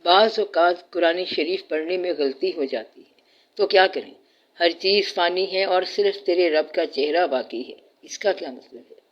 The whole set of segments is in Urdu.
بعض اوقات قرآن شریف پڑھنے میں غلطی ہو جاتی ہے تو کیا کریں؟ ہر چیز فانی ہے اور صرف تیرے رب کا چہرہ باقی ہے، اس کا کیا مطلب ہے؟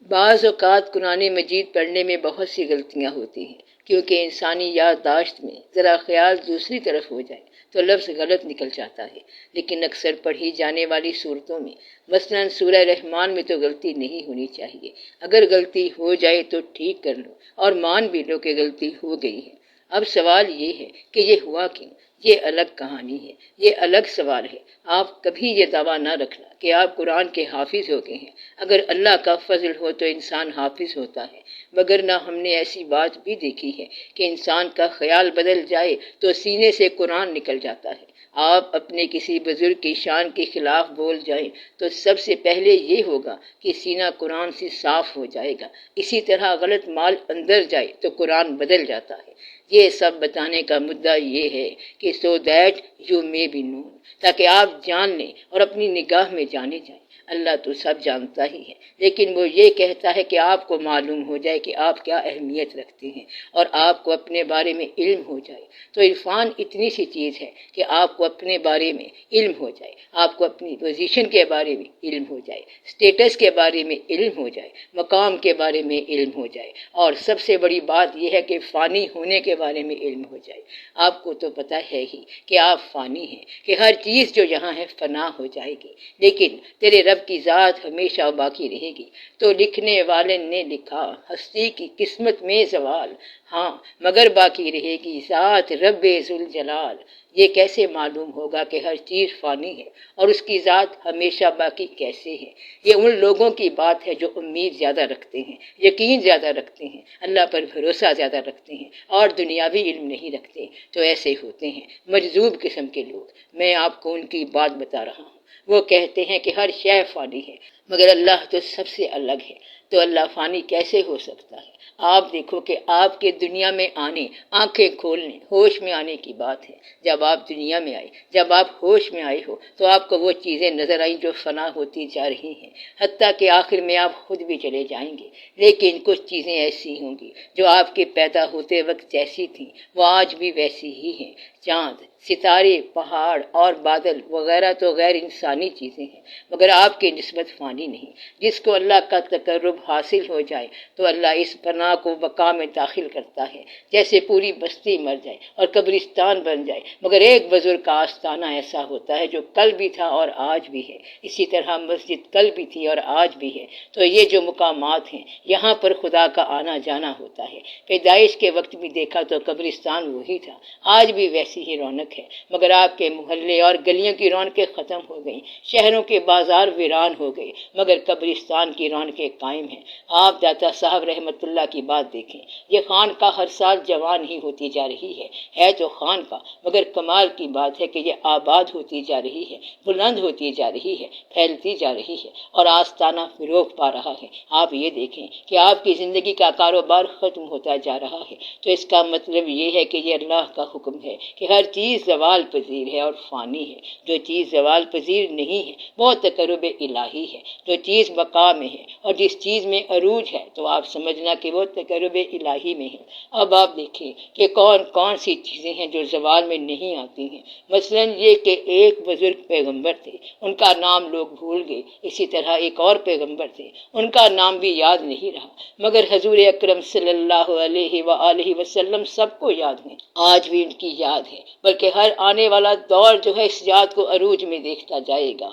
بعض اوقات قرآن مجید پڑھنے میں بہت سی غلطیاں ہوتی ہیں، کیونکہ انسانی یادداشت میں ذرا خیال دوسری طرف ہو جائے تو لفظ غلط نکل جاتا ہے، لیکن اکثر پڑھی جانے والی صورتوں میں مثلا سورہ رحمان میں تو غلطی نہیں ہونی چاہیے۔ اگر غلطی ہو جائے تو ٹھیک کر لو اور مان بھی لو کہ غلطی ہو گئی ہے۔ اب سوال یہ ہے کہ یہ ہوا کیوں؟ یہ الگ کہانی ہے، یہ الگ سوال ہے۔ آپ کبھی یہ دعویٰ نہ رکھنا کہ آپ قرآن کے حافظ ہو گئے ہیں۔ اگر اللہ کا فضل ہو تو انسان حافظ ہوتا ہے، مگر نہ ہم نے ایسی بات بھی دیکھی ہے کہ انسان کا خیال بدل جائے تو سینے سے قرآن نکل جاتا ہے۔ آپ اپنے کسی بزرگ کی شان کے خلاف بول جائیں تو سب سے پہلے یہ ہوگا کہ سینہ قرآن سے صاف ہو جائے گا۔ اسی طرح غلط مال اندر جائے تو قرآن بدل جاتا ہے۔ یہ سب بتانے کا مدعا یہ ہے کہ so that you may be known، تاکہ آپ جان لیں اور اپنی نگاہ میں جانے جائیں۔ اللہ تو سب جانتا ہی ہے، لیکن وہ یہ کہتا ہے کہ آپ کو معلوم ہو جائے کہ آپ کیا اہمیت رکھتے ہیں اور آپ کو اپنے بارے میں علم ہو جائے۔ تو عرفان اتنی سی چیز ہے کہ آپ کو اپنے بارے میں علم ہو جائے، آپ کو اپنی پوزیشن کے بارے میں علم ہو جائے، سٹیٹس کے بارے میں علم ہو جائے، مقام کے بارے میں علم ہو جائے، اور سب سے بڑی بات یہ ہے کہ فانی ہونے کے بارے میں علم ہو جائے۔ آپ کو تو پتہ ہے ہی کہ آپ فانی ہیں، کہ ہر چیز جو یہاں ہے فنا ہو جائے گی، لیکن تیرے رب کی ذات ہمیشہ باقی رہے گی۔ تو لکھنے والے نے لکھا ہستی کی قسمت میں زوال، ہاں مگر باقی رہے گی ذات رب ذوالجلال۔ یہ کیسے معلوم ہوگا کہ ہر چیز فانی ہے اور اس کی ذات ہمیشہ باقی کیسے ہے؟ یہ ان لوگوں کی بات ہے جو امید زیادہ رکھتے ہیں، یقین زیادہ رکھتے ہیں، اللہ پر بھروسہ زیادہ رکھتے ہیں اور دنیاوی علم نہیں رکھتے۔ تو ایسے ہوتے ہیں مجذوب قسم کے لوگ۔ میں آپ کو ان کی بات بتا رہا ہوں۔ وہ کہتے ہیں کہ ہر شے فانی ہے، مگر اللہ تو سب سے الگ ہے، تو اللہ فانی کیسے ہو سکتا ہے؟ آپ دیکھو کہ آپ کے دنیا میں آنے، آنکھیں کھولنے، ہوش میں آنے کی بات ہے۔ جب آپ دنیا میں آئے، جب آپ ہوش میں آئے ہو تو آپ کو وہ چیزیں نظر آئیں جو فنا ہوتی جا رہی ہیں، حتیٰ کہ آخر میں آپ خود بھی چلے جائیں گے، لیکن کچھ چیزیں ایسی ہوں گی جو آپ کے پیدا ہوتے وقت جیسی تھیں وہ آج بھی ویسی ہی ہیں۔ چاند، ستارے، پہاڑ اور بادل وغیرہ تو غیر انسانی چیزیں ہیں، مگر آپ کی نسبت فانی نہیں۔ جس کو اللہ کا تقرب حاصل ہو جائے تو اللہ اس فنا کو بقا میں داخل کرتا ہے، جیسے پوری بستی مر جائے اور قبرستان بن جائے، مگر ایک بزرگ کا آستانہ ایسا ہوتا ہے جو کل بھی تھا اور آج بھی ہے۔ اسی طرح مسجد کل بھی تھی اور آج بھی ہے۔ تو یہ جو مقامات ہیں یہاں پر خدا کا آنا جانا ہوتا ہے۔ پیدائش کے وقت بھی دیکھا تو قبرستان وہی تھا، آج بھی ویسی ہی رونق ہے، مگر آپ کے محلے اور گلیوں کی رونقیں ختم ہو گئیں، شہروں کے بازار ویران ہو گئے، مگر قبرستان کی رونقیں قائم ہیں۔ آپ داتا صاحب رحمت اللہ کی بات دیکھیں، یہ خان کا ہر سال جوان ہی ہوتی جا رہی ہے تو خان کا، مگر کمال کی بات ہے کہ یہ آباد ہوتی جا رہی ہے، بلند ہوتی جا رہی ہے، پھیلتی جا رہی ہے اور آستانہ فروغ پا رہا ہے۔ آپ یہ دیکھیں کہ آپ کی زندگی کا کاروبار ختم ہوتا جا رہا ہے، تو اس کا مطلب یہ ہے کہ یہ اللہ کا حکم ہے کہ ہر چیز زوال پذیر ہے اور فانی ہے۔ جو چیز زوال پذیر نہیں ہے وہ تقرب الہی ہے، جو چیز بقا میں ہے اور جس چیز میں عروج ہے تو آپ سمجھنا کہ وہ تقرب الہی میں ہے۔ اب آپ دیکھیں کہ کون کون سی چیزیں ہیں جو زوال میں نہیں آتی ہیں۔ مثلا یہ کہ ایک بزرگ پیغمبر تھے، ان کا نام لوگ بھول گئے، اسی طرح ایک اور پیغمبر تھے، ان کا نام بھی یاد نہیں رہا، مگر حضور اکرم صلی اللہ علیہ وآلہ وسلم سب کو یاد ہے، آج بھی ان کی یاد ہے، بلکہ ہر آنے والا دور جو ہے اس یاد کو عروج میں دیکھتا جائے گا۔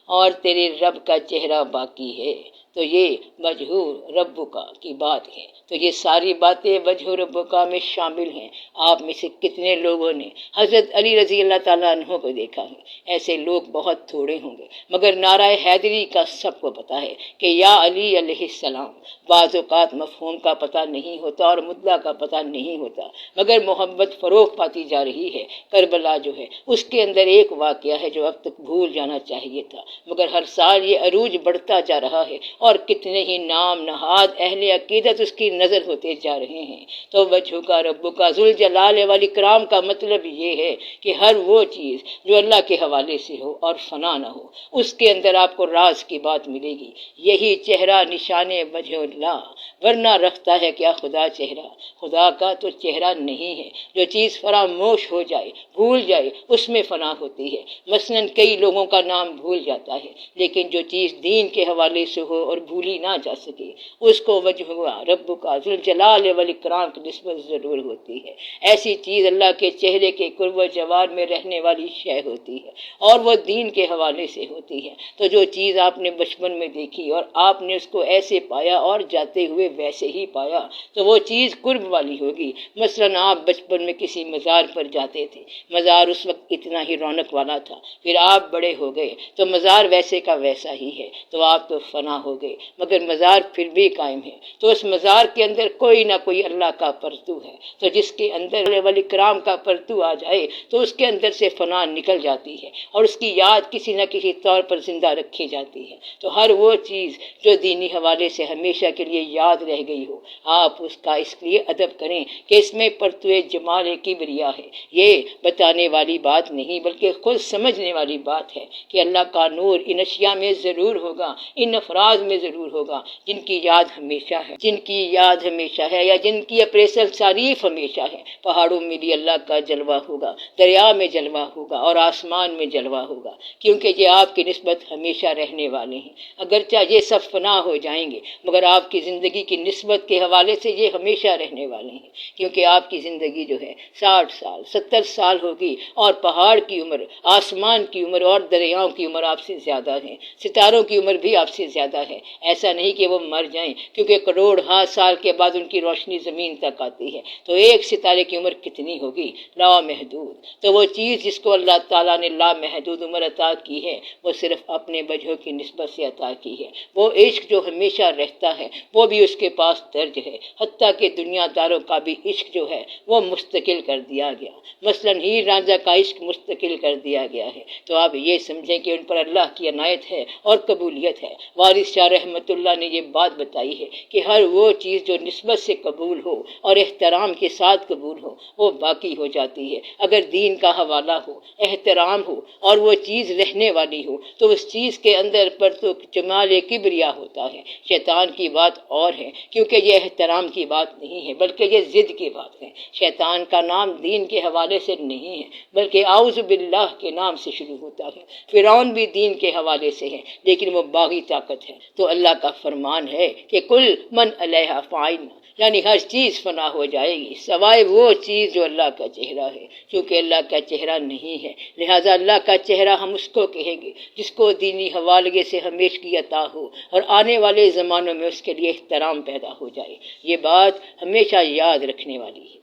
اور تیرے رب کا چہرہ باقی ہے، تو یہ وجہ ربک کی بات ہے۔ تو یہ ساری باتیں وجہ ربک میں شامل ہیں۔ آپ میں سے کتنے لوگوں نے حضرت علی رضی اللہ تعالیٰ عنہ کو دیکھا ہے؟ ایسے لوگ بہت تھوڑے ہوں گے، مگر نعرہ حیدری کا سب کو پتہ ہے کہ یا علی علیہ السلام۔ بعض اوقات مفہوم کا پتہ نہیں ہوتا اور مدعا کا پتہ نہیں ہوتا، مگر محبت فروغ پاتی جا رہی ہے۔ کربلا جو ہے اس کے اندر ایک واقعہ ہے جو اب تک بھول جانا چاہیے تھا، مگر ہر سال یہ عروج بڑھتا جا رہا ہے اور کتنے ہی نام نہاد اہل عقیدت اس کی نظر ہوتے جا رہے ہیں۔ تو وجہ کا رب کا ذوالجلال والاکرام کا مطلب یہ ہے کہ ہر وہ چیز جو اللہ کے حوالے سے ہو اور فنا نہ ہو، اس کے اندر آپ کو راز کی بات ملے گی۔ یہی چہرہ نشان وجہ اللہ، ورنہ رکھتا ہے کیا خدا چہرہ؟ خدا کا تو چہرہ نہیں ہے۔ جو چیز فراموش ہو جائے، بھول جائے، اس میں فنا ہوتی ہے۔ مثلاً کئی لوگوں کا نام بھول جاتا ہے، لیکن جو چیز دین کے حوالے سے ہو اور بھولی نہ جا سکے، اس کو وجہ رب کا ذوالجلال والاکرام کی نسبت ضرور ہوتی ہے۔ ایسی چیز اللہ کے چہرے کے قرب و جوار میں رہنے والی شے ہوتی ہے، اور وہ دین کے حوالے سے ہوتی ہے۔ تو جو چیز آپ نے بچپن میں دیکھی اور آپ نے اس کو ایسے پایا اور جاتے ہوئے ویسے ہی پایا، تو وہ چیز قرب والی ہوگی۔ مثلاً آپ بچپن میں کسی مزار پر جاتے تھے، مزار اس وقت اتنا ہی رونق والا تھا، پھر آپ بڑے ہو گئے تو مزار ویسے کا ویسا ہی ہے، تو آپ تو فنا ہو گئے، مگر مزار پھر بھی قائم ہے۔ تو اس مزار کے اندر کوئی نہ کوئی اللہ کا پرتو ہے، تو جس کے اندر ولی کرام کا پرتو آ جائے تو اس کے اندر سے فنا نکل جاتی ہے، اور اس کی یاد کسی نہ کسی طور پر زندہ رکھی جاتی ہے۔ تو ہر وہ چیز جو دینی حوالے سے ہمیشہ کے لیے یاد رہ گئی ہو، آپ اس کا اس لیے ادب کریں کہ اس میں پرتو جمال کبریا ہے۔ یہ بتانے والی بات نہیں بلکہ خود سمجھنے والی بات ہے کہ اللہ کا نور ان اشیاء میں ضرور ہوگا، ان افراد میں ضرور ہوگا جن کی یاد ہمیشہ ہے، جن کی یاد ہمیشہ ہے، یا جن کی اپریسل تعریف ہمیشہ ہے۔ پہاڑوں میں بھی اللہ کا جلوہ ہوگا، دریا میں جلوہ ہوگا، اور آسمان میں جلوہ ہوگا، کیونکہ یہ آپ کی نسبت ہمیشہ رہنے والے ہیں۔ اگرچہ یہ سب فنا ہو جائیں گے، مگر آپ کی زندگی کی نسبت کے حوالے سے یہ ہمیشہ رہنے والے ہیں، کیونکہ آپ کی زندگی جو ہے 60 سال 70 سال ہوگی، اور پہاڑ کی عمر، آسمان کی عمر اور دریاؤں کی عمر آپ سے زیادہ ہے، ستاروں کی عمر بھی آپ سے زیادہ ہے۔ ایسا نہیں کہ وہ مر جائیں، کیونکہ کروڑ ہاں سال کے بعد ان کی روشنی زمین تک آتی ہے، تو ایک ستارے کی عمر کتنی ہوگی؟ لامحدود۔ تو وہ چیز جس کو اللہ تعالیٰ نے لامحدود عمر عطا کی ہے، وہ صرف اپنے وجہوں کی نسبت سے عطا کی ہے۔ وہ عشق جو ہمیشہ رہتا ہے، وہ بھی اس کے پاس درج ہے، حتیٰ کہ دنیا داروں کا بھی عشق جو ہے وہ مستقل کر دیا گیا۔ مثلاً ہیر رانجھا کا عشق مستقل کر دیا گیا ہے، تو آپ یہ سمجھیں کہ ان پر اللہ کی عنایت ہے اور قبولیت ہے۔ وارث شاہ رحمۃ اللہ نے یہ بات بتائی ہے کہ ہر وہ چیز جو نسبت سے قبول ہو اور احترام کے ساتھ قبول ہو، وہ باقی ہو جاتی ہے۔ اگر دین کا حوالہ ہو، احترام ہو، اور وہ چیز رہنے والی ہو، تو اس چیز کے اندر پر تو جمال کبریا ہوتا ہے۔ شیطان کی بات اور ہے، کیونکہ یہ احترام کی بات نہیں ہے بلکہ یہ ضد کی بات ہے۔ شیطان کا نام دین کے حوالے سے نہیں ہے بلکہ اعوذ باللہ کے نام سے شروع ہوتا ہے۔ فرعون بھی دین کے حوالے سے ہے، لیکن وہ باغی طاقت ہے۔ تو اللہ کا فرمان ہے کہ کل من علیہا فان، یعنی ہر چیز فنا ہو جائے گی سوائے وہ چیز جو اللہ کا چہرہ ہے۔ کیونکہ اللہ کا چہرہ نہیں ہے، لہٰذا اللہ کا چہرہ ہم اس کو کہیں گے جس کو دینی حوالے سے ہمیشگی عطا ہو اور آنے والے زمانوں میں اس کے لیے احترام پیدا ہو جائے۔ یہ بات ہمیشہ یاد رکھنے والی ہے۔